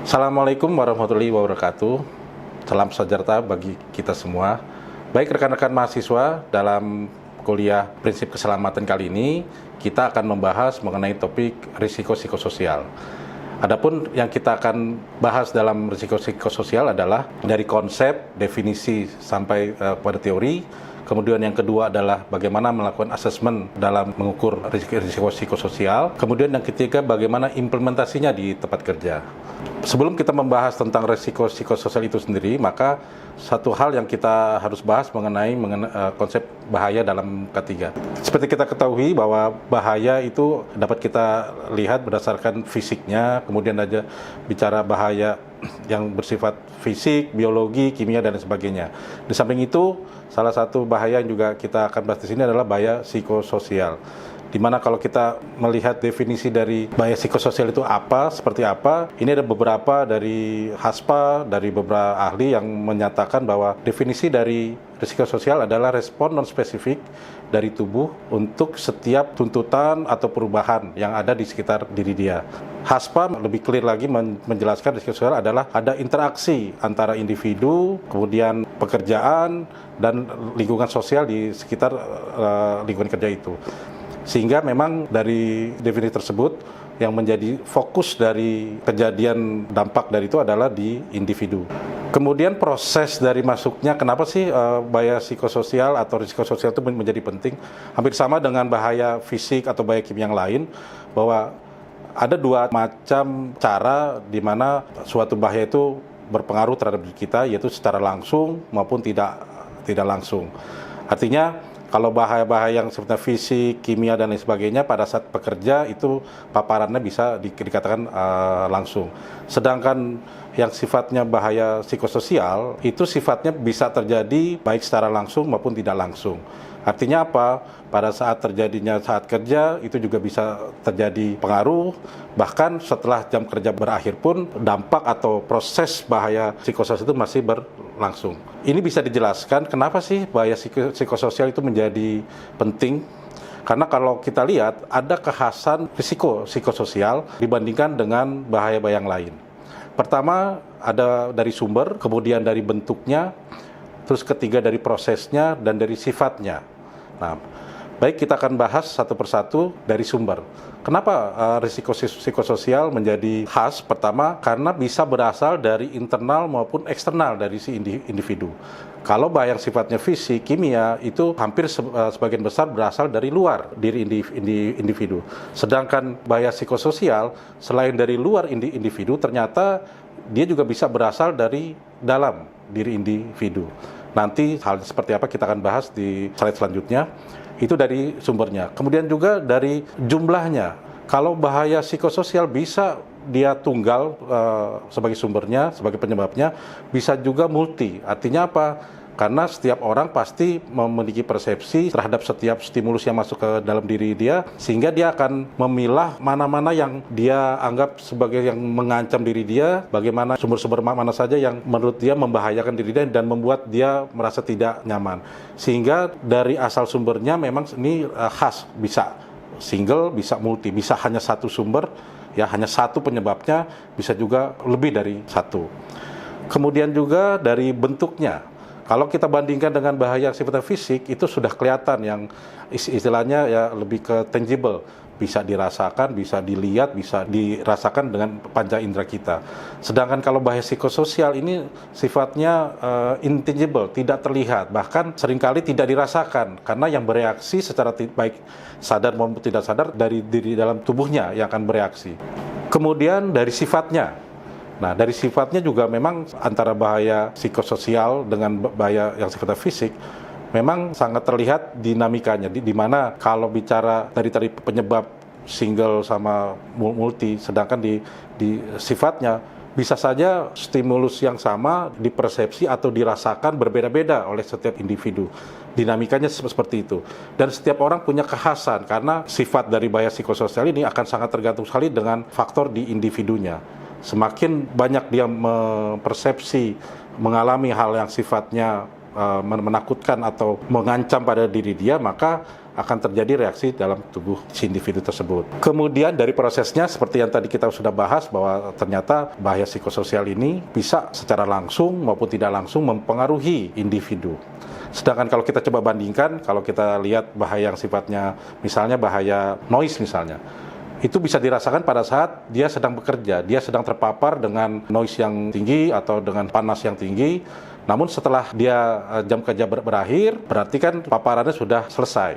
Assalamualaikum warahmatullahi wabarakatuh. Salam sejahtera bagi kita semua. Baik rekan-rekan mahasiswa, dalam kuliah prinsip keselamatan kali ini kita akan membahas mengenai topik risiko psikososial. Adapun yang kita akan bahas dalam risiko psikososial adalah dari konsep, definisi sampai pada teori. Kemudian yang kedua adalah bagaimana melakukan asesmen dalam mengukur risiko psikososial. Kemudian yang ketiga bagaimana implementasinya di tempat kerja. Sebelum kita membahas tentang risiko psikososial itu sendiri, maka satu hal yang kita harus bahas mengenai konsep bahaya dalam K3. Seperti kita ketahui bahwa bahaya itu dapat kita lihat berdasarkan fisiknya, kemudian aja bicara bahaya yang bersifat fisik, biologi, kimia, dan sebagainya. Di samping itu, salah satu bahaya yang juga kita akan bahas di sini adalah bahaya psikososial. Dimana kalau kita melihat definisi dari bahaya psikososial itu apa, seperti apa, ini ada beberapa dari HASPA, dari beberapa ahli yang menyatakan bahwa definisi dari risiko sosial adalah respon non-spesifik dari tubuh untuk setiap tuntutan atau perubahan yang ada di sekitar diri dia. HASPA lebih clear lagi menjelaskan risiko sosial adalah ada interaksi antara individu, kemudian pekerjaan, dan lingkungan sosial di sekitar lingkungan kerja itu. Sehingga memang dari definisi tersebut yang menjadi fokus dari kejadian dampak dari itu adalah di individu. Kemudian proses dari masuknya, kenapa sih bahaya psikososial atau risiko sosial itu menjadi penting? Hampir sama dengan bahaya fisik atau bahaya kimia yang lain, bahwa ada dua macam cara di mana suatu bahaya itu berpengaruh terhadap diri kita, yaitu secara langsung maupun tidak langsung. Artinya, kalau bahaya-bahaya yang seperti fisik, kimia, dan lain sebagainya, pada saat bekerja itu paparannya bisa dikatakan langsung. Sedangkan yang sifatnya bahaya psikososial, itu sifatnya bisa terjadi baik secara langsung maupun tidak langsung. Artinya apa? Pada saat terjadinya saat kerja, itu juga bisa terjadi pengaruh, bahkan setelah jam kerja berakhir pun, dampak atau proses bahaya psikososial itu masih berlangsung. Ini bisa dijelaskan kenapa sih bahaya psikososial itu menjadi penting. Karena kalau kita lihat, ada kekhasan risiko psikososial dibandingkan dengan bahaya-bahaya yang lain. Pertama, ada dari sumber, kemudian dari bentuknya, terus ketiga dari prosesnya, dan dari sifatnya. Nah, baik kita akan bahas satu persatu dari sumber. Kenapa risiko psikososial menjadi khas? Pertama, karena bisa berasal dari internal maupun eksternal dari si individu. Kalau bahaya yang sifatnya fisik, kimia, itu hampir sebagian besar berasal dari luar diri individu. Sedangkan bahaya psikososial, selain dari luar individu, ternyata dia juga bisa berasal dari dalam diri individu. Nanti hal seperti apa kita akan bahas di slide selanjutnya. Itu dari sumbernya. Kemudian juga dari jumlahnya. Kalau bahaya psikososial bisa dia tunggal sebagai sumbernya, sebagai penyebabnya, bisa juga multi. Artinya apa? Karena setiap orang pasti memiliki persepsi terhadap setiap stimulus yang masuk ke dalam diri dia, sehingga dia akan memilah mana-mana yang dia anggap sebagai yang mengancam diri dia, bagaimana sumber-sumber mana saja yang menurut dia membahayakan diri dia dan membuat dia merasa tidak nyaman. Sehingga dari asal sumbernya memang ini khas, bisa single, bisa multi, bisa hanya satu sumber, ya hanya satu penyebabnya, bisa juga lebih dari satu. Kemudian juga dari bentuknya. Kalau kita bandingkan dengan bahaya sifatnya fisik, itu sudah kelihatan yang istilahnya ya lebih ke tangible, bisa dirasakan, bisa dilihat, bisa dirasakan dengan panca indera kita. Sedangkan kalau bahaya psikososial ini sifatnya intangible, tidak terlihat, bahkan seringkali tidak dirasakan, karena yang bereaksi secara baik sadar maupun tidak sadar dari diri dalam tubuhnya yang akan bereaksi. Kemudian dari sifatnya. Nah, dari sifatnya juga memang antara bahaya psikososial dengan bahaya yang sifatnya fisik memang sangat terlihat dinamikanya, di mana kalau bicara dari penyebab single sama multi, sedangkan di sifatnya bisa saja stimulus yang sama dipersepsi atau dirasakan berbeda-beda oleh setiap individu. Dinamikanya seperti itu. Dan setiap orang punya kekhasan, karena sifat dari bahaya psikososial ini akan sangat tergantung sekali dengan faktor di individunya. Semakin banyak dia mempersepsi, mengalami hal yang sifatnya menakutkan atau mengancam pada diri dia, maka akan terjadi reaksi dalam tubuh si individu tersebut. Kemudian dari prosesnya seperti yang tadi kita sudah bahas bahwa ternyata bahaya psikososial ini bisa secara langsung maupun tidak langsung mempengaruhi individu. Sedangkan kalau kita coba bandingkan, kalau kita lihat bahaya yang sifatnya misalnya bahaya noise misalnya, itu bisa dirasakan pada saat dia sedang bekerja, dia sedang terpapar dengan noise yang tinggi atau dengan panas yang tinggi. Namun setelah dia jam kerja berakhir, berarti kan paparannya sudah selesai.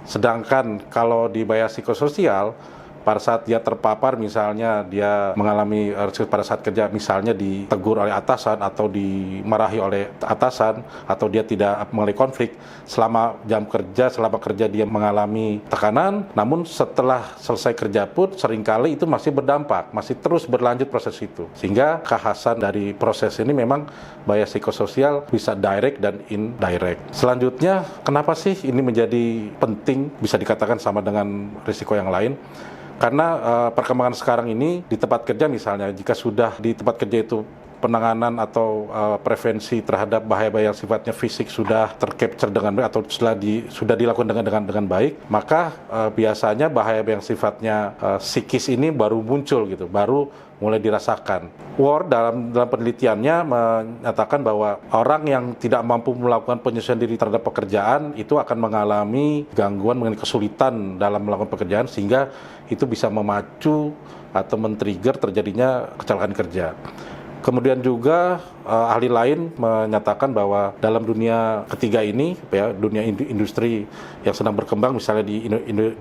Sedangkan kalau di bahaya psikososial, pada saat dia terpapar, misalnya dia mengalami pada saat kerja, misalnya ditegur oleh atasan atau dimarahi oleh atasan, atau dia tidak mengalami konflik selama jam kerja, selama kerja dia mengalami tekanan, namun setelah selesai kerja pun seringkali itu masih berdampak, masih terus berlanjut proses itu. Sehingga kekhasan dari proses ini memang bahaya psikososial bisa direct dan indirect. Selanjutnya, kenapa sih ini menjadi penting, bisa dikatakan sama dengan risiko yang lain? Karena perkembangan sekarang ini di tempat kerja misalnya, jika sudah di tempat kerja itu penanganan atau prevensi terhadap bahaya-bahaya yang sifatnya fisik sudah tercapture dengan baik atau sudah dilakukan dengan baik, maka biasanya bahaya yang sifatnya psikis ini baru muncul gitu, baru mulai dirasakan. Ward dalam penelitiannya menyatakan bahwa orang yang tidak mampu melakukan penyesuaian diri terhadap pekerjaan itu akan mengalami gangguan mengenai kesulitan dalam melakukan pekerjaan, sehingga itu bisa memacu atau men-trigger terjadinya kecelakaan kerja. Kemudian juga ahli lain menyatakan bahwa dalam dunia ketiga ini, ya, dunia industri yang sedang berkembang, misalnya di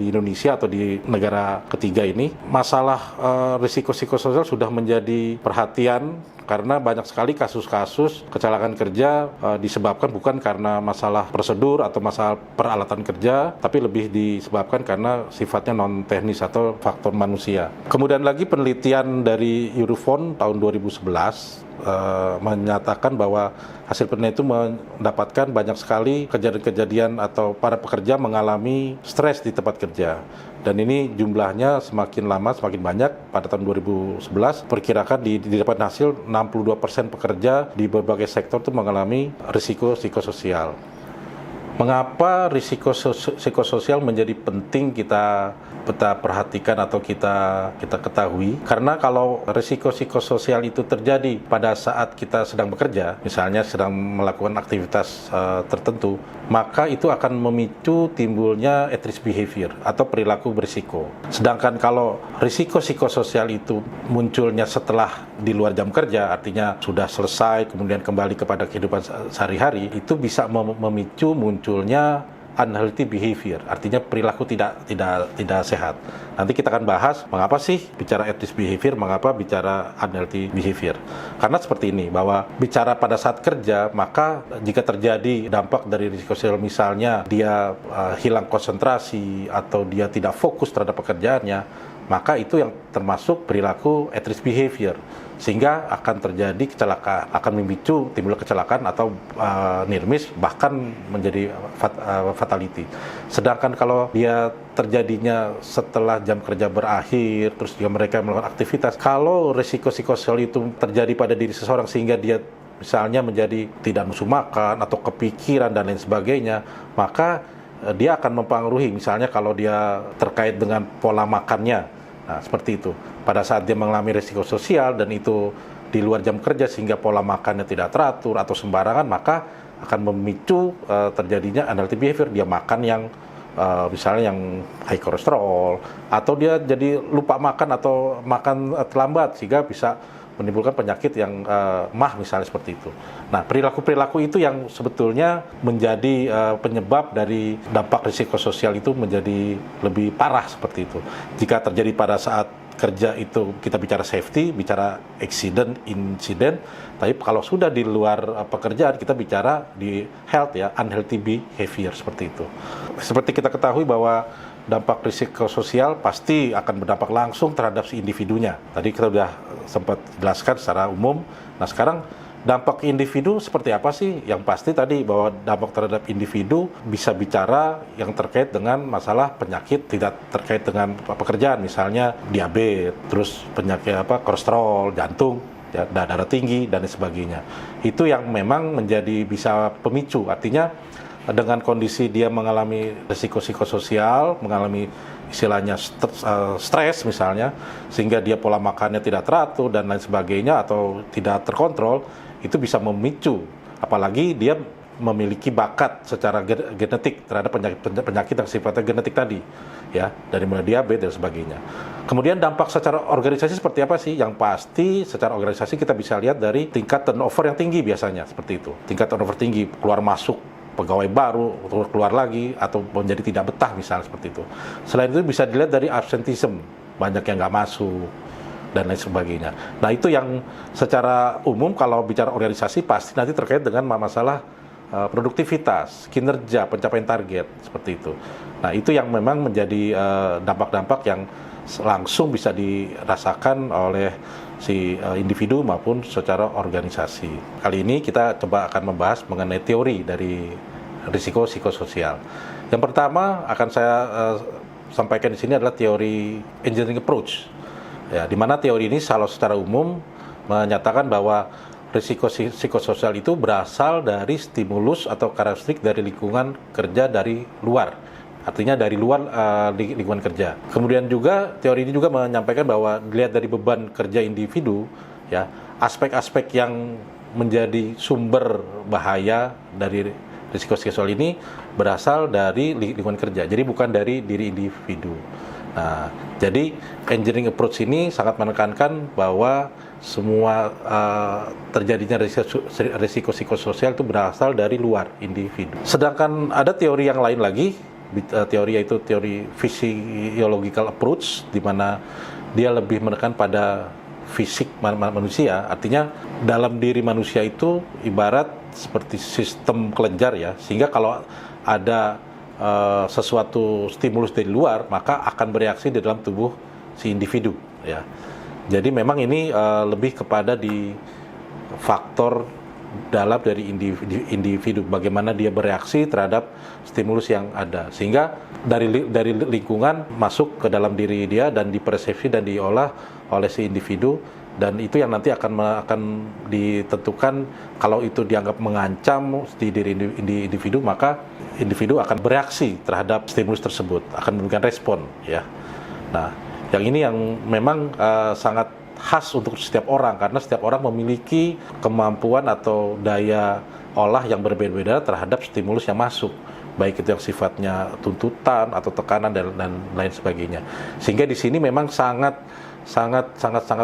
Indonesia atau di negara ketiga ini, masalah risiko psikososial sudah menjadi perhatian karena banyak sekali kasus-kasus kecelakaan kerja disebabkan bukan karena masalah prosedur atau masalah peralatan kerja, tapi lebih disebabkan karena sifatnya non-teknis atau faktor manusia. Kemudian lagi penelitian dari Eurofond tahun 2011 menyatakan bahwa hasil penelitian itu mendapatkan banyak sekali kejadian-kejadian atau para pekerja mengalami stres di tempat kerja. Dan ini jumlahnya semakin lama semakin banyak. Pada tahun 2011 perkirakan didapat hasil 62% pekerja di berbagai sektor itu mengalami risiko psikososial. Mengapa risiko psikososial menjadi penting kita perhatikan atau kita ketahui? Karena kalau risiko psikososial itu terjadi pada saat kita sedang bekerja, misalnya sedang melakukan aktivitas tertentu, maka itu akan memicu timbulnya at risk behavior atau perilaku berisiko. Sedangkan kalau risiko psikososial itu munculnya setelah di luar jam kerja, artinya sudah selesai kemudian kembali kepada kehidupan sehari-hari, itu bisa memicu munculnya unhealthy behavior, artinya perilaku tidak sehat. Nanti kita akan bahas mengapa sih bicara at risk behavior, mengapa bicara unhealthy behavior. Karena seperti ini, bahwa bicara pada saat kerja, maka jika terjadi dampak dari risiko sosial, misalnya dia hilang konsentrasi atau dia tidak fokus terhadap pekerjaannya, maka itu yang termasuk perilaku at risk behavior, sehingga akan terjadi kecelakaan, akan memicu timbul kecelakaan atau near miss, bahkan menjadi fatality. Sedangkan kalau dia terjadinya setelah jam kerja berakhir, terus juga mereka melakukan aktivitas, kalau risiko psikososial itu terjadi pada diri seseorang sehingga dia misalnya menjadi tidak nafsu makan atau kepikiran dan lain sebagainya, maka dia akan mempengaruhi, misalnya kalau dia terkait dengan pola makannya. Nah, seperti itu. Pada saat dia mengalami risiko sosial dan itu di luar jam kerja sehingga pola makannya tidak teratur atau sembarangan, maka akan memicu terjadinya unhealthy behavior. Dia makan yang misalnya yang high kolesterol, atau dia jadi lupa makan atau makan terlambat sehingga bisa menimbulkan penyakit yang MAH misalnya, seperti itu. Nah, perilaku-perilaku itu yang sebetulnya menjadi penyebab dari dampak risiko sosial itu menjadi lebih parah seperti itu. Jika terjadi pada saat kerja itu kita bicara safety, bicara accident, incident, tapi kalau sudah di luar pekerjaan kita bicara di health, ya, unhealthy behavior, seperti itu. Seperti kita ketahui bahwa dampak risiko sosial pasti akan berdampak langsung terhadap si individunya. Tadi kita sudah sempat jelaskan secara umum. Nah, sekarang dampak individu seperti apa sih? Yang pasti tadi bahwa dampak terhadap individu bisa bicara yang terkait dengan masalah penyakit tidak terkait dengan pekerjaan, misalnya diabetes, terus penyakit kolesterol, jantung, ya, darah tinggi dan sebagainya. Itu yang memang menjadi bisa pemicu. Artinya dengan kondisi dia mengalami risiko psikososial, mengalami istilahnya stres misalnya, sehingga dia pola makannya tidak teratur dan lain sebagainya atau tidak terkontrol, itu bisa memicu. Apalagi dia memiliki bakat secara genetik terhadap penyakit yang sifatnya genetik tadi, ya, dari mulai diabetes dan sebagainya. Kemudian dampak secara organisasi seperti apa sih? Yang pasti secara organisasi kita bisa lihat dari tingkat turnover yang tinggi biasanya, seperti itu. Tingkat turnover tinggi, keluar masuk pegawai baru, keluar lagi, atau menjadi tidak betah misalnya seperti itu. Selain itu bisa dilihat dari absenteeism, banyak yang nggak masuk, dan lain sebagainya. Nah itu yang secara umum kalau bicara organisasi pasti nanti terkait dengan masalah produktivitas, kinerja, pencapaian target, seperti itu. Nah itu yang memang menjadi dampak-dampak yang langsung bisa dirasakan oleh si individu maupun secara organisasi. Kali ini kita coba akan membahas mengenai teori dari risiko psikososial. Yang pertama akan saya sampaikan di sini adalah teori engineering approach. Ya, di mana teori ini secara umum menyatakan bahwa risiko psikososial itu berasal dari stimulus atau karakteristik dari lingkungan kerja dari luar. Artinya dari luar lingkungan kerja. Kemudian juga teori ini juga menyampaikan bahwa dilihat dari beban kerja individu, ya, aspek-aspek yang menjadi sumber bahaya dari risiko psikososial ini berasal dari lingkungan kerja. Jadi bukan dari diri individu. Nah, jadi engineering approach ini sangat menekankan bahwa semua terjadinya risiko psikososial itu berasal dari luar individu. Sedangkan ada teori yang lain lagi, teori yaitu teori physiological approach, di mana dia lebih menekan pada fisik manusia. Artinya dalam diri manusia itu ibarat seperti sistem kelenjar, ya, sehingga kalau ada sesuatu stimulus dari luar, maka akan bereaksi di dalam tubuh si individu, ya. Jadi memang ini lebih kepada di faktor dalam dari individu, bagaimana dia bereaksi terhadap stimulus yang ada, sehingga dari lingkungan masuk ke dalam diri dia dan dipersepsi dan diolah oleh si individu. Dan itu yang nanti akan ditentukan kalau itu dianggap mengancam di diri individu, maka individu akan bereaksi terhadap stimulus tersebut, akan memberikan respon, ya. Nah, yang ini yang memang sangat khas untuk setiap orang, karena setiap orang memiliki kemampuan atau daya olah yang berbeda-beda terhadap stimulus yang masuk, baik itu yang sifatnya tuntutan atau tekanan dan lain sebagainya. Sehingga di sini memang sangat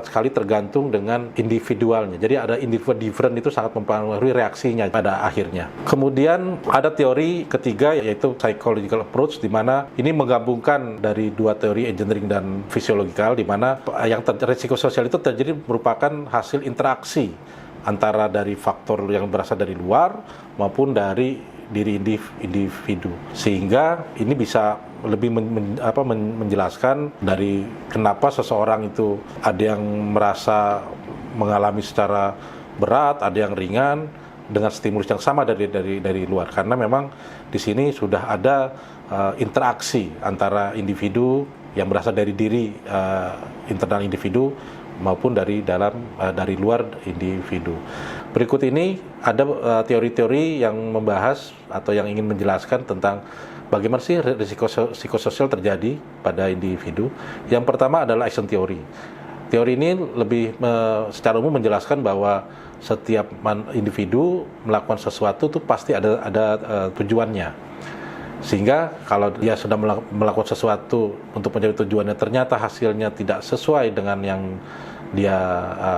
sekali tergantung dengan individualnya. Jadi ada individu different itu sangat mempengaruhi reaksinya pada akhirnya. Kemudian ada teori ketiga yaitu psychological approach, di mana ini menggabungkan dari dua teori engineering dan physiological, di mana yang risiko sosial itu terjadi merupakan hasil interaksi antara dari faktor yang berasal dari luar maupun dari diri individu, sehingga ini bisa lebih menjelaskan dari kenapa seseorang itu ada yang merasa mengalami secara berat, ada yang ringan dengan stimulus yang sama dari luar, karena memang di sini sudah ada interaksi antara individu yang berasal dari diri internal individu maupun dari luar individu. Berikut ini ada teori-teori yang membahas atau yang ingin menjelaskan tentang bagaimana sih risiko psikososial terjadi pada individu. Yang pertama adalah action theory. Teori ini lebih secara umum menjelaskan bahwa setiap individu melakukan sesuatu itu pasti ada tujuannya. Sehingga kalau dia sudah melakukan sesuatu untuk mencapai tujuannya, ternyata hasilnya tidak sesuai dengan yang dia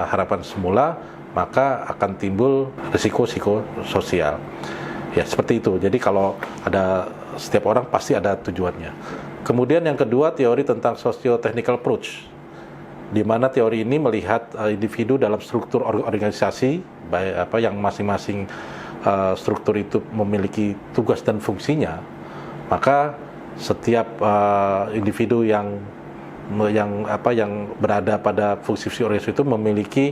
harapkan semula, maka akan timbul risiko psikososial. Ya, seperti itu. Jadi kalau ada setiap orang pasti ada tujuannya. Kemudian yang kedua, teori tentang socio-technical approach, di mana teori ini melihat individu dalam struktur organisasi, yang masing-masing struktur itu memiliki tugas dan fungsinya. Maka setiap individu yang berada pada fungsi organisasi itu memiliki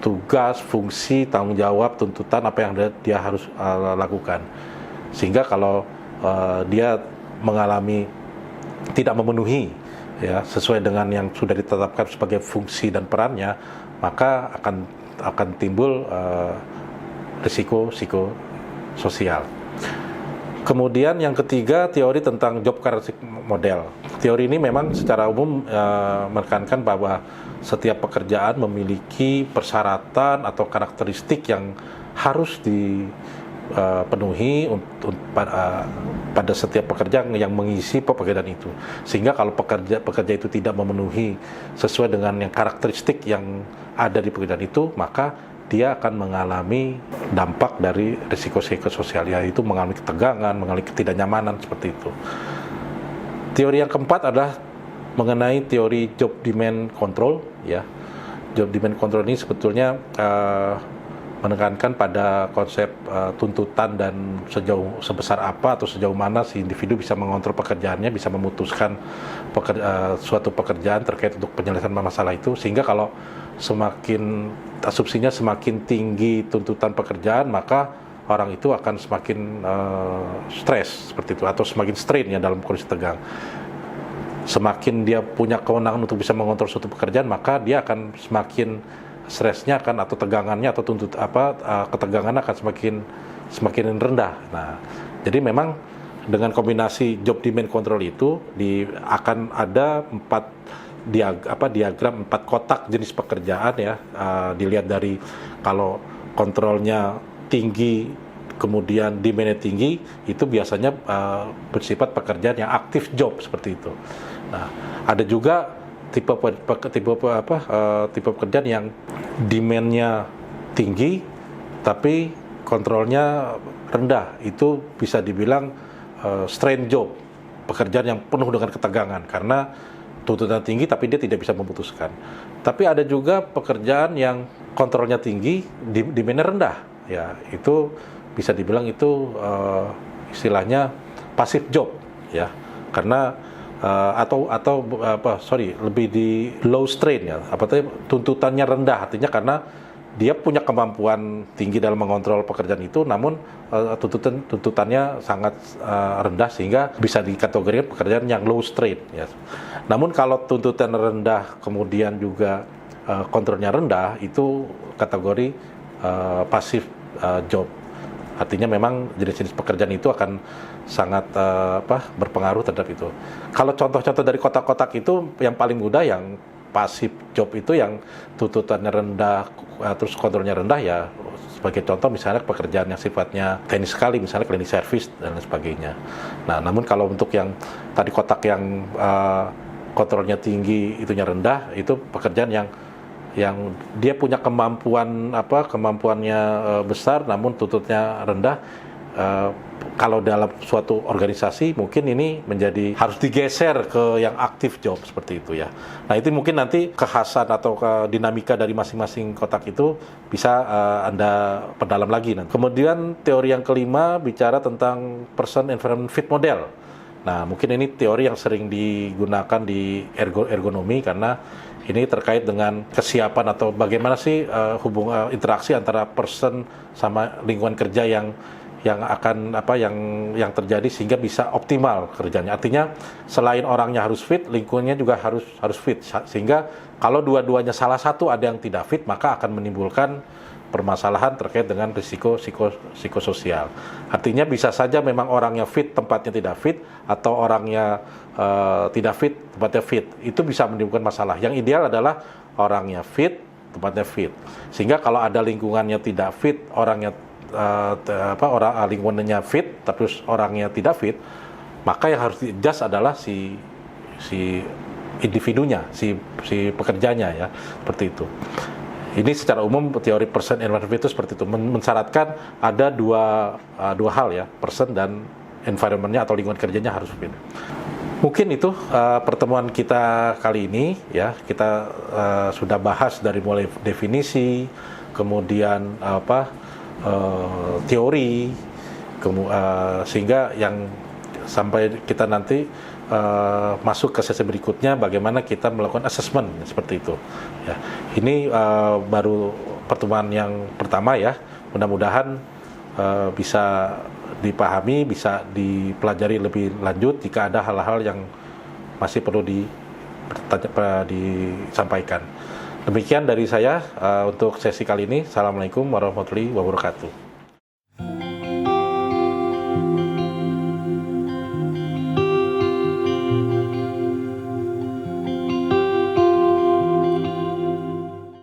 tugas, fungsi, tanggung jawab, tuntutan apa yang dia harus lakukan. Sehingga kalau dia mengalami tidak memenuhi ya sesuai dengan yang sudah ditetapkan sebagai fungsi dan perannya, maka akan timbul risiko psikososial. Kemudian yang ketiga, teori tentang job characteristic model. Teori ini memang secara umum menekankan bahwa setiap pekerjaan memiliki persyaratan atau karakteristik yang harus dipenuhi pada setiap pekerja yang mengisi pekerjaan itu. Sehingga kalau pekerja itu tidak memenuhi sesuai dengan yang karakteristik yang ada di pekerjaan itu, maka dia akan mengalami dampak dari risiko psikososial, yaitu mengalami ketegangan, mengalami ketidaknyamanan seperti itu. Teori yang keempat adalah mengenai teori job demand control, ya. Job demand control ini sebetulnya menekankan pada konsep tuntutan dan sebesar apa atau sejauh mana si individu bisa mengontrol pekerjaannya, bisa memutuskan suatu pekerjaan terkait untuk penyelesaian masalah itu, sehingga kalau asumsinya semakin tinggi tuntutan pekerjaan, maka orang itu akan semakin stres seperti itu, atau semakin strain ya dalam kondisi tegang. Semakin dia punya kewenangan untuk bisa mengontrol suatu pekerjaan, maka dia akan semakin stresnya atau tegangannya atau ketegangan akan semakin rendah. Nah, jadi memang dengan kombinasi job demand control itu akan ada diagram 4 kotak jenis pekerjaan ya, dilihat dari kalau kontrolnya tinggi kemudian demand-nya tinggi, itu biasanya bersifat pekerjaan yang aktif job seperti itu. Nah, ada juga tipe pekerjaan yang demand-nya tinggi tapi kontrolnya rendah, itu bisa dibilang strain job, pekerjaan yang penuh dengan ketegangan karena tuntutan tinggi tapi dia tidak bisa memutuskan. Tapi ada juga pekerjaan yang kontrolnya tinggi, demand-nya rendah. Ya, itu bisa dibilang itu istilahnya passive job, ya. Karena lebih di low strain ya. Tuntutannya rendah, artinya karena dia punya kemampuan tinggi dalam mengontrol pekerjaan itu, namun tuntutannya sangat rendah sehingga bisa dikategorikan pekerjaan yang low strain. Ya. Namun kalau tuntutan rendah kemudian juga kontrolnya rendah, itu kategori passive job. Artinya memang jenis-jenis pekerjaan itu akan sangat berpengaruh terhadap itu. Kalau contoh-contoh dari kotak-kotak itu yang paling mudah yang pasif job itu yang tuntutannya rendah terus kontrolnya rendah, ya sebagai contoh misalnya pekerjaan yang sifatnya teknis sekali, misalnya cleaning service dan lain sebagainya. Nah, namun kalau untuk yang tadi kotak yang kontrolnya tinggi itunya rendah, itu pekerjaan yang dia punya kemampuannya besar namun tuntutnya rendah. Kalau dalam suatu organisasi mungkin ini menjadi harus digeser ke yang aktif job seperti itu ya. Nah, itu mungkin nanti kekhasan atau dinamika dari masing-masing kotak itu bisa Anda perdalam lagi nanti. Kemudian teori yang kelima bicara tentang person environment fit model. Nah, mungkin ini teori yang sering digunakan di ergonomi karena ini terkait dengan kesiapan atau bagaimana sih interaksi antara person sama lingkungan kerja yang terjadi sehingga bisa optimal kerjanya. Artinya selain orangnya harus fit, lingkungannya juga harus fit, sehingga kalau dua-duanya salah satu ada yang tidak fit, maka akan menimbulkan permasalahan terkait dengan risiko psikososial. Artinya bisa saja memang orangnya fit, tempatnya tidak fit, atau orangnya tidak fit, tempatnya fit. Itu bisa menimbulkan masalah. Yang ideal adalah orangnya fit, tempatnya fit. Sehingga kalau ada lingkungannya tidak fit, lingkungannya fit tapi orangnya tidak fit, maka yang harus di-adjust adalah si individunya, si pekerjanya ya, seperti itu. Ini secara umum teori person environment itu seperti itu, mensyaratkan ada dua hal ya, person dan environment-nya atau lingkungan kerjanya harus fit. Mungkin itu pertemuan kita kali ini ya, kita sudah bahas dari mulai definisi, kemudian teori, sehingga yang sampai kita nanti masuk ke sesi berikutnya bagaimana kita melakukan assessment seperti itu. Ya, ini baru pertemuan yang pertama ya. Mudah-mudahan bisa dipahami, bisa dipelajari lebih lanjut. Jika ada hal-hal yang masih perlu disampaikan. Demikian dari saya untuk sesi kali ini. Assalamualaikum warahmatullahi wabarakatuh.